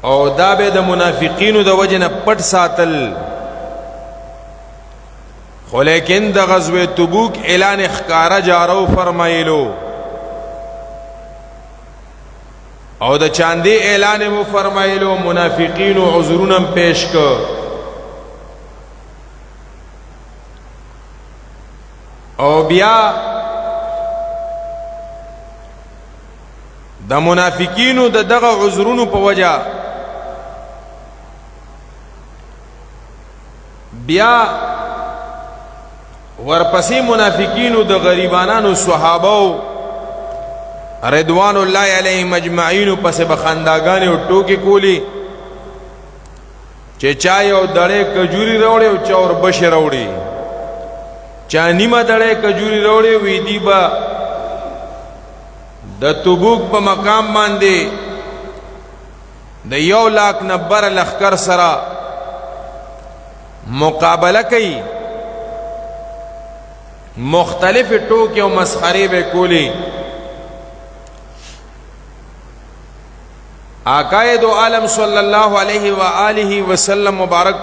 او دا به د منافقینو د وجنه پټ ساتل. خو لیکن د غزوه تبوک اعلان اخکارا جارو فرمایلو او د چاندی اعلان مو فرمایلو. منافقینو عذرونم پیش کو او بیا د منافقینو د دغه عذرونو په وجہ بیا ورپسې منافقینو د غریبانانو صحابو رضوان الله علیهم اجمعین پس بخنداګانې او ټوکې کولی چې چا یو دړې کجوري راوړې او چا ور بشې راوړې، چا نیمه دړې کجوري راوړې وې دی با د تبوک په مقام باندې د 1,00,000 لخر سره مقابله کوي. مختلف ټوکې او مسخرې به کولی. آقای دو عالم صلی الله علیه و آله وسلم مبارک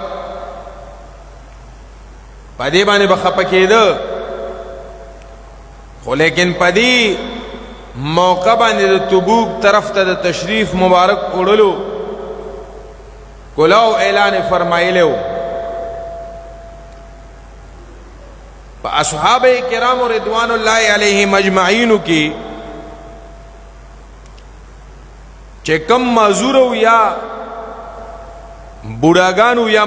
پدې باندې بخپه کېده، خو لیکن پدې موقع باندې د تبوک طرف ته د تشریف مبارک وړلو کلاو اعلان فرمایلو. په اصحاب کرام رضوان الله علیهم اجمعین کی چې کم معذور یا بوډاګانو یا